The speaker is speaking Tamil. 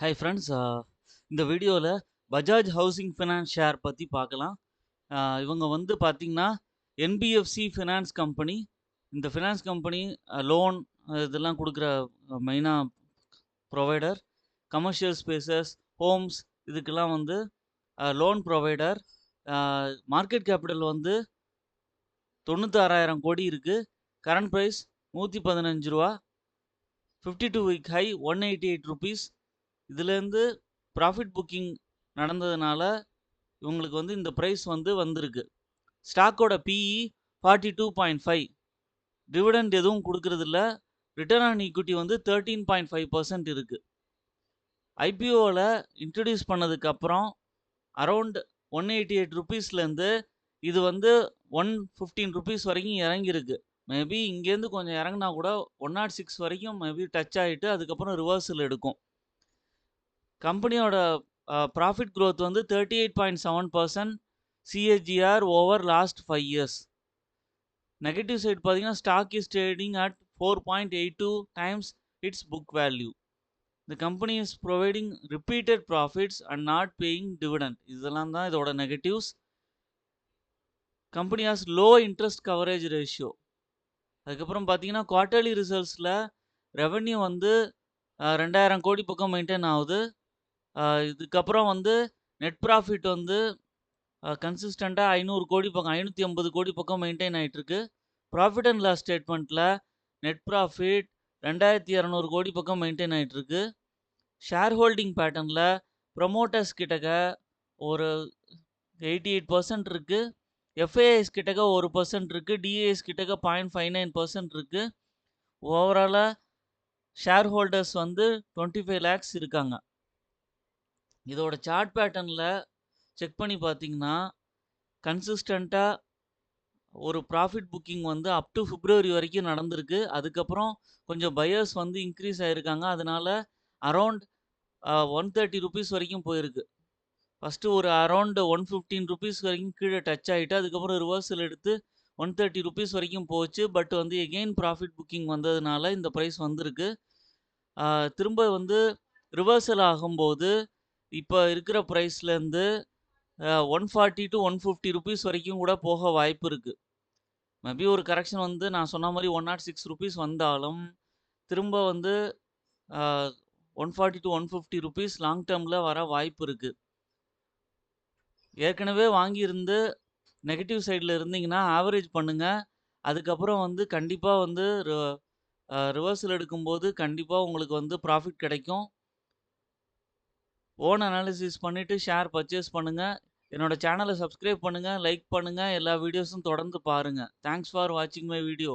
Hi friends. இந்த வீடியோவில் பஜாஜ் ஹவுசிங் ஃபினான்ஸ் ஷேர் பற்றி பார்க்கலாம். இவங்க வந்து பார்த்தீங்கன்னா என்பிஎஃப்சி ஃபினான்ஸ் கம்பெனி. இந்த ஃபினான்ஸ் கம்பெனி லோன் இதெல்லாம் கொடுக்குற மெயினாக ப்ரொவைடர். கமர்ஷியல் ஸ்பேசஸ், ஹோம்ஸ் இதுக்கெல்லாம் வந்து லோன் ப்ரொவைடர். மார்க்கெட் கேபிட்டல் வந்து 96,000 கோடி இருக்குது. கரண்ட் ப்ரைஸ் 115 ரூபா. 52 வீக் ஹை 188 ருபீஸ். இதுலேருந்து ப்ராஃபிட் புக்கிங் நடந்ததுனால இவங்களுக்கு வந்து இந்த ப்ரைஸ் வந்து வந்திருக்கு. ஸ்டாக்கோட பிஇ 42.5. டிவிடெண்ட் எதுவும் கொடுக்கறதில்ல. ரிட்டர்ன் ஆன் ஈக்விட்டி வந்து 13.5% இருக்குது. ஐபிஓவில் இன்ட்ரடியூஸ் பண்ணதுக்கப்புறம் அரௌண்ட் 188 ருபீஸ்லேருந்து இது வந்து 115 ருபீஸ் வரைக்கும் இறங்கியிருக்கு. மேபி இங்கேருந்து கொஞ்சம் இறங்கினா கூட 106 வரைக்கும் மேபி டச் ஆகிட்டு அதுக்கப்புறம் ரிவர்சல் எடுக்கும். கம்பெனியோட ப்ராஃபிட் க்ரோத் வந்து 38.7% CAGR over last 5 years. Negative side பார்த்தீங்கன்னா stock is trading at 4.82 times its book value. The company is providing repeated profits and not paying dividend. இதெல்லாம் தான் இதோட negatives. Company has low interest coverage ratio. அதுக்கப்புறம் பார்த்தீங்கன்னா குவார்ட்டர்லி ரிசல்ட்ஸில் ரெவன்யூ வந்து 2,000 கோடி பக்கம் மெயின்டைன் ஆகுது. இதுக்கப்புறம் வந்து நெட் ப்ராஃபிட் வந்து கன்சிஸ்டண்ட்டாக 500 கோடி பக்கம் 580 கோடி பக்கம் மெயின்டைன் ஆகிட்டுருக்கு. ப்ராஃபிட் அண்ட் லாஸ் ஸ்டேட்மெண்ட்டில் நெட் ப்ராஃபிட் 2,200 கோடி பக்கம் மெயின்டைன் ஆகிட்டுருக்கு. ஷேர் ஹோல்டிங் பேட்டர்னில் ப்ரொமோட்டர்ஸ் கிட்டக்க ஒரு 88% இருக்குது. எஃப்ஏஎஸ் கிட்டக்க 1% இருக்குது. டிஏஎஸ் கிட்டக்க 0.59% இருக்குது. ஓவராலாக ஷேர் ஹோல்டர்ஸ் வந்து 25 lakhs இருக்காங்க. இதோட சார்ட் பேட்டர்னில் செக் பண்ணி பார்த்தீங்கன்னா கன்சிஸ்டண்ட்டாக ஒரு ப்ராஃபிட் புக்கிங் வந்து அப் டு பிப்ரவரி வரைக்கும் நடந்திருக்கு. அதுக்கப்புறம் கொஞ்சம் பையர்ஸ் வந்து இன்க்ரீஸ் ஆகிருக்காங்க. அதனால அரௌண்ட் 130 ருபீஸ் வரைக்கும் போயிருக்கு. ஃபஸ்ட்டு ஒரு அரௌண்ட் 115 ருபீஸ் வரைக்கும் கீழே டச் ஆகிட்டு அதுக்கப்புறம் ரிவர்சல் எடுத்து 130 ருபீஸ் வரைக்கும் போச்சு. பட் வந்து எகெயின் ப்ராஃபிட் புக்கிங் வந்ததுனால இந்த ப்ரைஸ் வந்திருக்கு. திரும்ப வந்து ரிவர்சல் ஆகும்போது இப்போ இருக்கிற ப்ரைஸ்லேருந்து 140 to 150 ருபீஸ் வரைக்கும் கூட போக வாய்ப்பு இருக்குது. மேபி ஒரு கரெக்ஷன் வந்து நான் சொன்ன மாதிரி 106 ருபீஸ் வந்தாலும் திரும்ப வந்து 140 to 150 ருபீஸ் லாங் டேர்மில் வர வாய்ப்பு இருக்குது. ஏற்கனவே வாங்கியிருந்து நெகட்டிவ் சைடில் இருந்தீங்கன்னா ஆவரேஜ் பண்ணுங்கள். அதுக்கப்புறம் வந்து கண்டிப்பாக வந்து ரிவர்சல் எடுக்கும்போது கண்டிப்பாக உங்களுக்கு வந்து ப்ராஃபிட் கிடைக்கும். ஓன் அனாலிசிஸ் பண்ணிவிட்டு ஷேர் பர்ச்சேஸ் பண்ணுங்கள். என்னோட சேனலை சப்ஸ்கிரைப் பண்ணுங்கள், லைக் பண்ணுங்கள், எல்லா வீடியோஸும் தொடர்ந்து பாருங்கள். தேங்க்ஸ் ஃபார் வாட்சிங் மை வீடியோ.